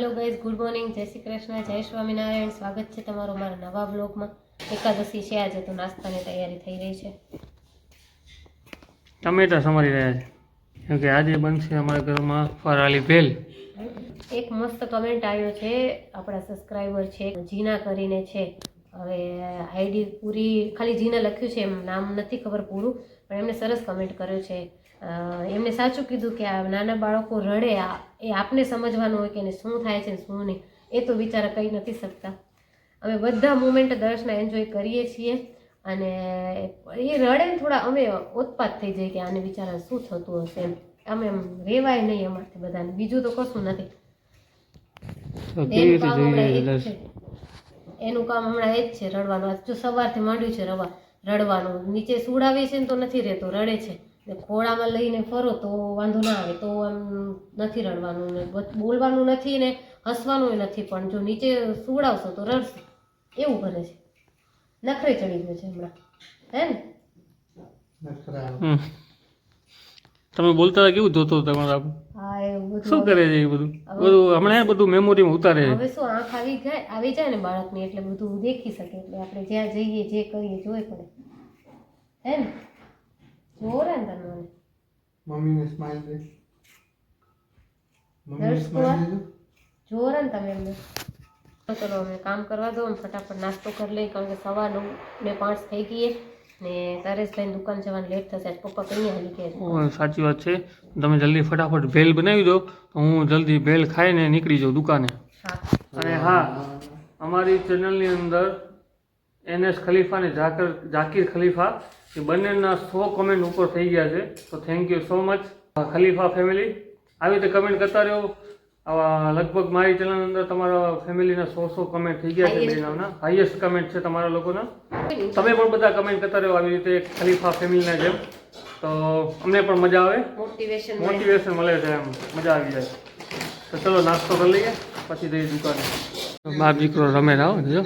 Hello guys, good morning, જય શ્રી કૃષ્ણ, જય સ્વામિનારાયણ. સ્વાગત છે તમારું મારા નવા બ્લોગમાં. એકાદશી છે આજે, તો નાસ્તાની તૈયારી થઈ રહી છે. ટમેટા સમારી રહ્યા છે કેમ કે આજે બનશે અમારા ઘરમાં ફરાળી ભેલ. એક મસ્ત કમેન્ટ આવ્યો છે, આપણા સબસ્ક્રાઈબર છે જીના કરીને છે. હવે આઈડી પૂરી ખાલી જીના લખ્યું છે, એમ નામ નથી ખબર પૂરું, પણ એમને સરસ કમેન્ટ કર્યો છે. એમને સાચું કીધું કે આ નાના બાળકો રડે એ આપને સમજવાનું હોય કે એને શું થાય છે ને શું નહીં, એ તો બિચારા કહી નથી શકતા. અમે બધા મુમેન્ટ દર્શના એન્જોય કરીએ છીએ, અને એ રડે ને થોડા અમે ઉત્પાત થઈ જાય કે આને બિચારા શું થતું હશે એમ. અમે એમ રેવાય નહીં અમારથી બધાને, બીજું તો કશું નથી. એનું કામ હમણાં એ જ છે, રડવાનું. જો સવારથી માંડ્યું છે રડવાનું. નીચે સુડાવે છે ને તો નથી રહેતો, રડે છે. ખોળામાં લઈને ફરો તો વાંધો ના આવે, તો આમ નથી રડવાનું ને બોલવાનું નથી ને હસવાનું નથી, પણ જો નીચે સુવડાવશો તો રડશે. એવું કરે છે, નખરે ચડી ગયો છે હમણાં, હે ને? તમે બોલતા કેવું જોતો તમારા હા, એવું બધું શું કરે છે? એ બધું હમણાં બધું મેમોરીમાં ઉતારે છે. હવે શું આંખ આવી જાય ને બાળકની, એટલે બધું દેખી શકે, એટલે આપણે જ્યાં જઈએ જે કરીએ જોઈ પડે, હે ને? જોરે ને તને મમ્મીને સ્માઈલ દે, જોરે ને તમે એમને. ચલો હવે કામ કરવા દો, ફટાફટ નાસ્તો કરી લઈ, કારણ કે 9:45 થઈ ગઈ ને તરેશભાઈ દુકાન જવાનું લેટ થશે. પપ્પા કઈ હાલી ગયા? સાચી વાત છે. તમે જલ્દી ફટાફટ ભેલ બનાવી દો, તો હું જલ્દી ભેલ ખાઈને નીકળી જાઉં દુકાને. અને હા, અમારી ચેનલની અંદર NS ખલીફા અને જાકીર ખલીફા એ બંનેના 100 કમેન્ટ ઉપર થઈ ગયા છે. તો thank you so much Khalifa family. આવી રીતે કમેન્ટ કરતા રહ્યો. આવા લગભગ મારી ચેનલની અંદર તમારા ફેમિલીના 100 કમેન્ટ થઈ ગયા છે. બેનાના હાઈએસ્ટ કમેન્ટ છે તમારા લોકોના. તમે પણ બધા કમેન્ટ કરતા રહ્યો આવી રીતે ખલીફા ફેમિલીના જેમ, તો અમને પણ મજા આવે, મોટિવેશન મળે છે, એમ મજા આવી જાય. તો ચલો નાસ્તો કરી લઈએ, પછી જઈએ દુકાને. બાપ દીકરો રમે આવો ને, જો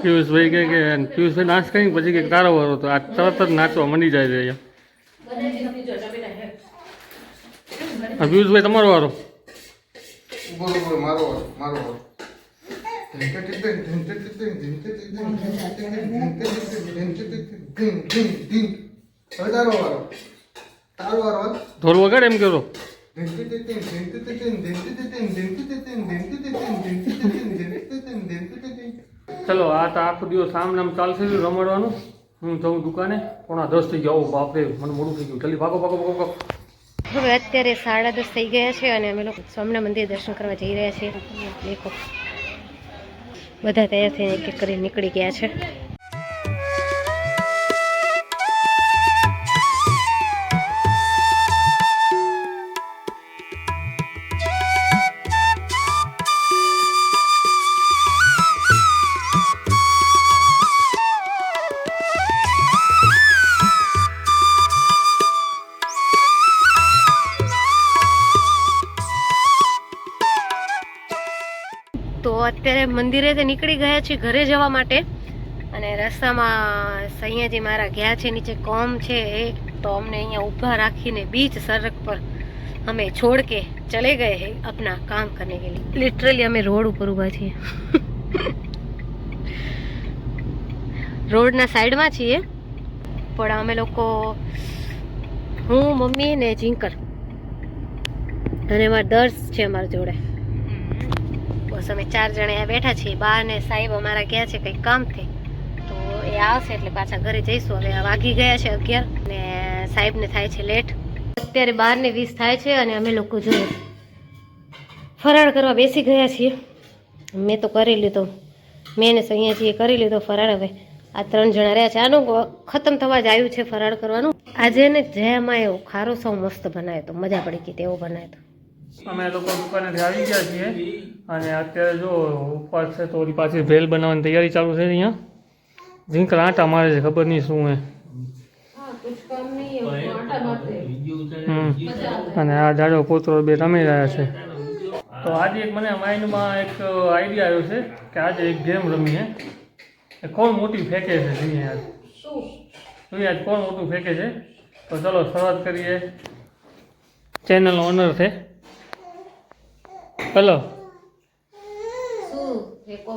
પિયુષભાઈ કે પિયુષભાઈ નાચ કરીને પછી કે તારો વારો, તો આ તરત જ નાચવા મંડી જાય છે અહીંયા. પિયુષભાઈ તમારો વારો. બોલો મારો વારો. ઢોલ વગાડ એમ કરો. ચલો, આ તો આખો દિવસ આમ નામ ચાલશે રમાડવાનું. હું જાઉં દુકાને, 9:45 થઈ ગયા. બાપરે, મને મોડું થઈ ગયું. જલ્દી ભાગો. હવે અત્યારે 10:30 થઈ ગયા છે, અને અમે લોકો સ્વામિનારાયણ મંદિર દર્શન કરવા જઈ રહ્યા છીએ. દેખો, બધા તૈયાર થઈને એક એક કરીને નીકળી ગયા છે. તો અત્યારે મંદિરે નીકળી ગયા છીએ ઘરે જવા માટે, અને રસ્તામાં સૈયાજી મારા ગયા છે નીચે, કોમ છે એ, તો અમને અહીંયા ઊભા રાખીને બીચ સड़क પર हमें छोड़ के चले गए हैं अपना काम करने के लिए. लिटरली અમે રોડ ઉપર ઊભા છીએ, રોડના સાઈડમાં છીએ, પણ અમે લોકો, હું, મમ્મી ને જીંકર અને અમારા દર્શ છે અમારા જોડે. બસ અમે 4 જણા બેઠા છીએ. બા ને સાહેબ અમારા ગયા છે કંઈક કામથી, તો એ આવશે એટલે પાછા ઘરે જઈશું. હવે વાગી ગયા છે 11 ને સાહેબને થાય છે લેટ. અત્યારે 12:20 થાય છે, અને અમે લોકો જો ફરાળ કરવા બેસી ગયા છીએ. મેં તો કરી લીધો, મેં ને સૈયાજીએ કરી લીધો ફરાળ. હવે આ 3 જણા રહ્યા છે. આનું ખતમ થવા જ આવ્યું છે ફરાળ કરવાનું. આજે ને જયામાં એવો ખારો સૌ મસ્ત બનાવ્યો તો મજા પડી ગઈ તેવો બનાવ્યો તો. અમે લોકો દુકાનેથી આવી ગયા છીએ અને અત્યારે જો ઉપવાસ છે તો ઓલી પાછી ભેલ બનાવવાની તૈયારી ચાલુ છે અહીંયા. ઝીંકર આટા મારે છે, ખબર નહીં શું હે. અને આ જાડો પોતરો બે રમી રહ્યા છે. તો આજે એક મને માઇન્ડમાં એક આઈડિયા આવ્યો છે કે આજે એક ગેમ રમીએ. કોણ મોટી ફેંકે છે જોઈએ આજ આજ કોણ મોટું ફેંકે છે. તો ચલો શરૂઆત કરીએ. ચેનલનો ઓનર છે. હલો,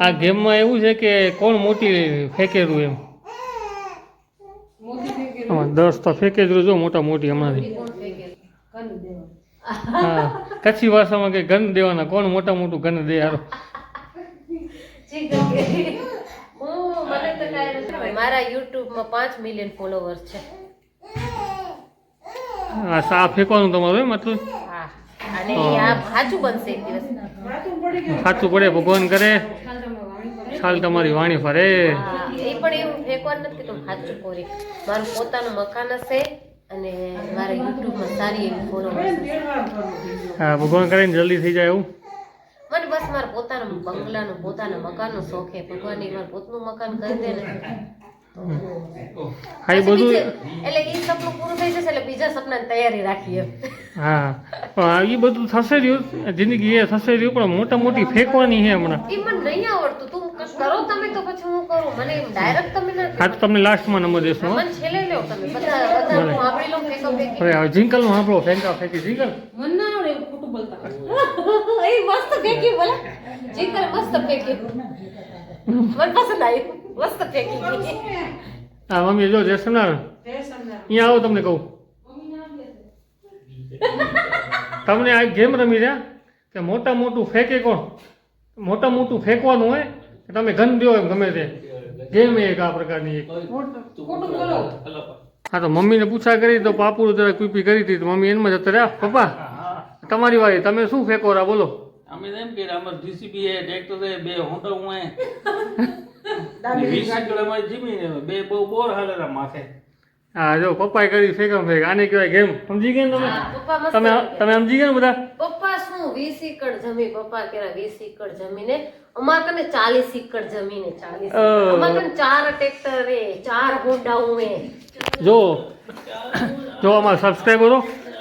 આ ગેમમાં એવું છે કે કોણ મોટી ફેંકેલું એમ. 10 તો ફેંકે જ જો મોટા મોટી હમણાંથી. હા, કચ્છી ભાષામાં કે ગન દેવાના, કોણ મોટા મોટું ગન દે યાર. મારા યુટ્યુબમાં 5 મિલિયન ફોલોવર્સ છે. હા, સા ફેંકવાનું તમારું એમ મતલબ. હા, અને આ સાચું બનશે એક દિવસ. સાચું પડે ભગવાન કરે, ચાલ તમારી વાણી ફરે. એ પણ એવું ફેંકવાનું નથી કે તમે સાચું કોરી. મારું પોતાનું મકાન હશે અને મારા યુટ્યુબમાં સારી એવી ફોલોવર્સ હશે. હા, ભગવાન કરે ને જલ્દી થઈ જાય એવું. મને બસ મારા પોતાના બંગલાનું પોતાના મકાનનો શોખ છે. ભગવાનને મારું પોતાનું મકાન કરી દે ને હા, એ બધું એટલે એ સપનું પૂરું થઈ જશે એટલે બીજા સપનાની તૈયારી રાખીએ. હા, પણ એ બધું થશે રહ્યું, જિંદગી એ થશે રહ્યું, પણ મોટા મોટી ફેંકવાની છે હમણાં. એ મને નહીં આવડતું. તું કરો તમે તો પછી હું કરું. મને ડાયરેક્ટ તમે ના હા, તો તમને લાસ્ટમાં નંબર દેશો. મને છેલ્લે લ્યો તમે બધા હું આપણી લઉં ફેંકો ફેંકી. હવે જિંકલનું સાંભળો, ફેંકા ફેંકી જિંકલ. મને ના આવડે એવું ખોટું બોલતા. એ મસ્ત ફેંકી બોલે. જીકર મસ્ત ફેંકી. મને પસંદ આવ્યું. મસ્ત ફેંકી ગઈ. હા મમ્મી જો જય સ્વામિનારાયણ. અહીંયા આવો તમને કહું. તમને આ ગેમ રમી રહ્યા કે મોટા મોટું ફેંકે કોણ. મોટા મોટું ફેંકવાનું હોય કે તમે ગન દો એમ ગમે તે ગેમ એક આ પ્રકારની એક. હા, તો મમ્મીને પૂછા કરી તો પાપુડું જરા કુપી કરી હતી તો મમ્મી એનમાં જતા રહ્યા. પપ્પા તમારી વારી, તમે શું ફેંકો રા બોલો. અમે એમ કે અમાર જીસીબી હે, ટ્રેક્ટર હે, 2 હોન્ડા હું હે. 20 આગળ અમારી જમીન હે, 2 બહુ બોર હાલેરા માથે. હા, જો પપ્પાએ કરી ફેંકમ ફેંક. આને કહેવાય ગેમ. સમજી ગયા ને પપ્પા મસ્ત તમે? તમે સમજી ગયા ને બધા? પપ્પા શું 20 એકડ જમીન. પપ્પા કેરા 20 એકડ જમીને અમાર કને 40 એકડ જમીને 40 અમાર કને 4 ટ્રેક્ટર હે, 4 હોન્ડા હે. જો અમારા સબસ્ક્રાઈબરો,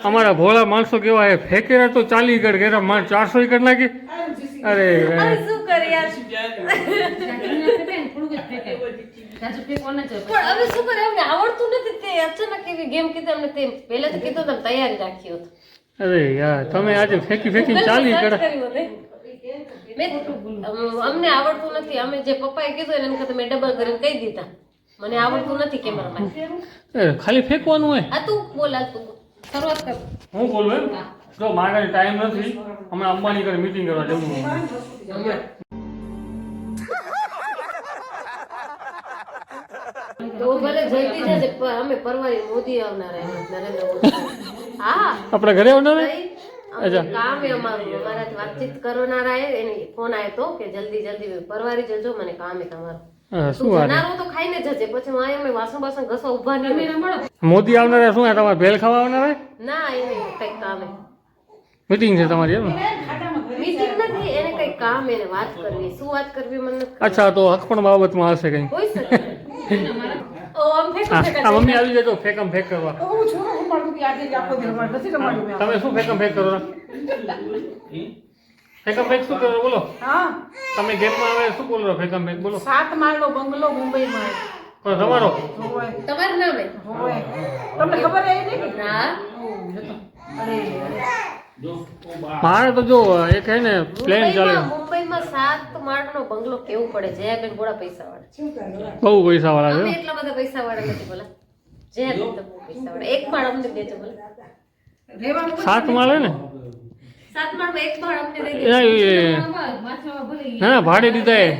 અમારા ભોળા માણસો કેવા હે, ફેંકેરા તો 40 એકડ ઘેરા માણ 400 એકડ નાખી. અરે શું કરે યાર. પણ હવે શું કરે, અમને આવડતું નથી. તે અચાનક એવી ગેમ કીધી અમને. તે પહેલા તો કીધું તમે તૈયારી રાખી હોત. અરે યાર, તમે આજે ફેંકી ફેંકીને 40 એકડ. અમને આવડતું નથી. અમે જે પપ્પાએ કીધું એને કરતા મેં ડબલ કરીને કહી દીધા. મને આવડતું નથી કેમેરામાં. ખાલી ફેંકવાનું હોય. આ તું બોલ. આ તું શરૂઆત કર. હું બોલું એમ? જો મારે ટાઈમ નથી, હમણાં અંબાની ઘરે મીટિંગ કરવા જવું. તો ભલે જલ્દી જજે. અમે પરવારી મોદી આવનાર નરેન્દ્ર મોદી. હા, આપણા ઘરે આવનાર હે? કામ એ અમારું. અમારાથી વાતચીત કરનારા એને ફોન આવ્યો તો કે જલ્દી પરવારી જજો, મને કામ એ તમારું. શું વાત? જનારું તો ખાઈને જજે. પછી હું અમે વાસણ ઘસવા ઉભા નહીં. મોદી આવનારા શું તમારે ભેલ ખાવા આવનારા? ના, એને કઈક કામ હે. મીટિંગ છે તમારી એમ? મીટિંગ નથી, એને કઈક કામ. એને વાત કરવી. શું વાત કરવી મને નથી ખબર. અચ્છા, તો હકપણ બાબતમાં હશે કઈ. હોઈ શકે. ઓ આમ ફેંકો આ મમ્મી આવી જાય તો ફેંકમ ફેંક કરવા. તમે શું ફેંકમ ફેંક કરો? ફેંકમ ફેંક શું કરો બોલો? તમે ગેમમાં આવે શું બોલો? ફેંકમ ફેંક બોલો. 7 માળનો બંગલો મુંબઈમાં. પણ તમારો તમારું નામ હે? તમને ખબર હે નહીં? ના. મારે તો જો એક હે ને પ્લેન ચાલે. મુંબઈમાં 7 માળનો બંગલો કેવું પડે? જયાબેન બોડા પૈસાવાળા. બહુ પૈસા વાળા અમે છે. એટલા બધા પૈસાવાળા નથી બોલા. જયાબેન તો બહુ પૈસાવાળા. એક માળ અમને દેજો બોલા. 7 માળ હે ને? 7 માળમાં એક માળ અમને દઈ ના ભાડે દીધા હે.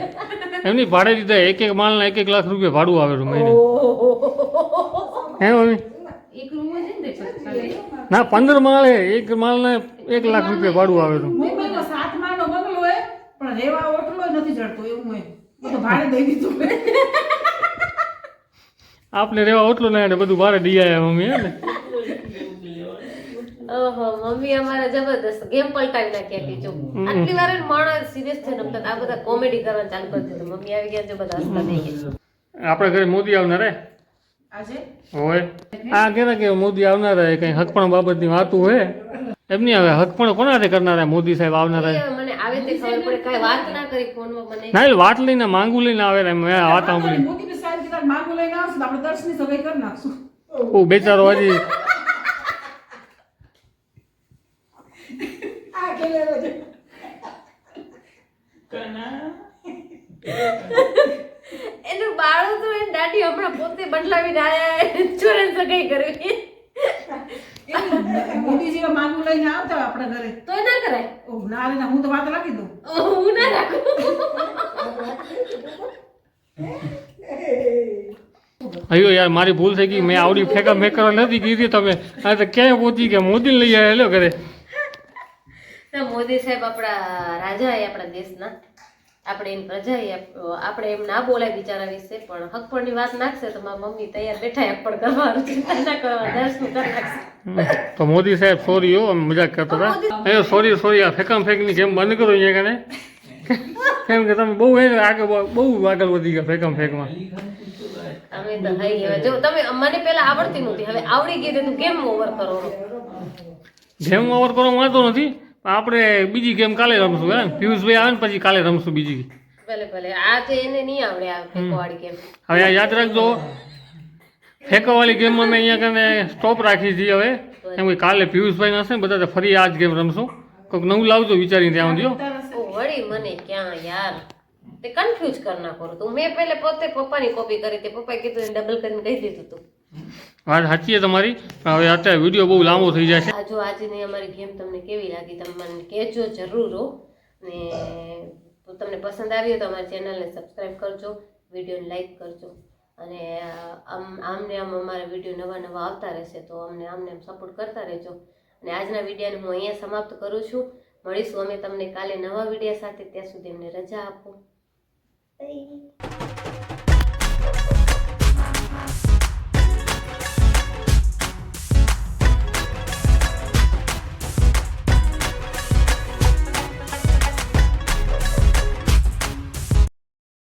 એમની ભાડે દીધા હે. એક માળના 1 લાખ રૂપિયા ભાડું આવે છે મહિને. હે મમ્મી? ના 15 માળ હે. 1 માળના 1 લાખ રૂપિયા ભાડું આવે છે. મુંબઈમાં 7 માળનો બંગલો હે પણ રેવા ઓટલો નથી જડતો એવું હે. એ તો ભાડે દઈ દીધું હે. આપને રહેવા ઓટલો ના એટલે બધું ભારે ડી આયા મમ્મી હે ને ઓહો મમ્મી અમારે જબરદસ્ત ગેમ પલટાવી નાખ્યા કે જો આટલી વાર એને માણસ સિરિયસ થઈને રમતા હતા. આ બધા કોમેડી કરવાનું ચાલુ કરી દીધું. મમ્મી આવી ગયા છે બધા હસતા થઈ ગયા. આપણે ઘરે મોદી આવનાર હે આજે હોય આ કે મોદી આવનાર હે કઈ હકપણ બાબતની વાતું હોય એમ નહીં આવે હકપણ કોના હાથે કરનારા મોદી સાહેબ આવનાર હે હવે મને આવે તે ખબર પડે કાંઈ વાત ના કરી ફોનમાં મને ના એ વાત લઈને માંગુ લઈને આવે ને મેં વાત સાંભળી મોદી બી સાહેબ કીધા માગું લઈને આવશે તો આપણે દર્શની સગાઈ કરી નાખશું. ઓ બેચારો હજી આ કે લેવો છે. એનું બાળું તો એ દાઢી હમણાં પોતે બદલાવીને આયા છોરે સગાઈ કરવી મોદીજી માગું લઈને આવતા હોય આપણા ઘરે. તોય ના કરાય. ઓ ના રે ના, હું તો વાત રાખી દઉં. હું ના રાખું. અયો યાર મારી ભૂલ થઈ ગઈ મેં આવડી ફેંકા મેં કરવા નથી કીધી તમે આ તો ક્યાંય પહોંચી ગયા મોદી લઈ આવ્યા હેલો ઘરે ના, મોદી સાહેબ આપણા રાજા એ આપણા દેશના આપણે એની પ્રજા એ આપણે એમ ના બોલાય બિચારા વિશે પણ હકપણની વાત નાખશે તો મારા મમ્મી તૈયાર બેઠા હકપણ કરવાનું ચિંતા ના કરવા દર્શન કરી નાખશે. તો મોદી સાહેબ સોરી હો અમે મજાક કરતા હતા અયો સોરી આ ફેંકામ ફેંકની કેમ બંધ કરો અહીંયા કને કેમ કે તમે બહુ આગળ વધી ગયા ફેંકામ ફેંકમાં અમે તો થઈ ગયા જો તમે મને પેલા આવડતી નહોતી હવે આવડી ગઈ તો તું ગેમ ઓવર કરો ગેમ ઓવર કરો વાંધો નથી આપણે બીજી ગેમ કાલે રમશું હે પિયુષભાઈ આવે ને પછી કાલે રમશું બીજી ભલે ભલે આ તો એને નહીં આવડે આ ફેંકવાળી ગેમ હવે આ યાદ રાખજો ફેંકવાળી ગેમમાં મેં અહીંયા કને સ્ટોપ રાખી છે હવે કેમ કે કાલે પિયુષભાઈ હશે ને બધા તો ફરી આ જ ગેમ રમશું કોઈક નવું લાવજો વિચારીને ત્યાં દો ઓ વળી મને ક્યાં યાર તે કન્ફ્યુઝ કર ના કરો તું મેં પહેલે પોતે પપ્પાની કોપી કરી હતી પપ્પાએ કીધું ડબલ કરીને કહી દીધું તું વાત સાચી છે તમારી હવે અત્યારે વિડીયો બહુ લાંબો થઈ જાય છે આ જો આજની અમારી ગેમ તમને કેવી લાગી તમે મને કહેજો જરૂર હો ને તમને પસંદ આવી હોય તો અમારી ચેનલને સબસ્ક્રાઈબ કરજો વિડીયોને લાઈક કરજો અને આમને આમ અમારા વિડીયો નવા આવતા રહેશે તો આમને સપોર્ટ કરતા રહેજો અને આજના વિડીયોને હું અહીંયા સમાપ્ત કરું છું મળીશું અમે તમને કાલે નવા વિડીયો સાથે ત્યાં સુધી અમને રજા આપો બાય.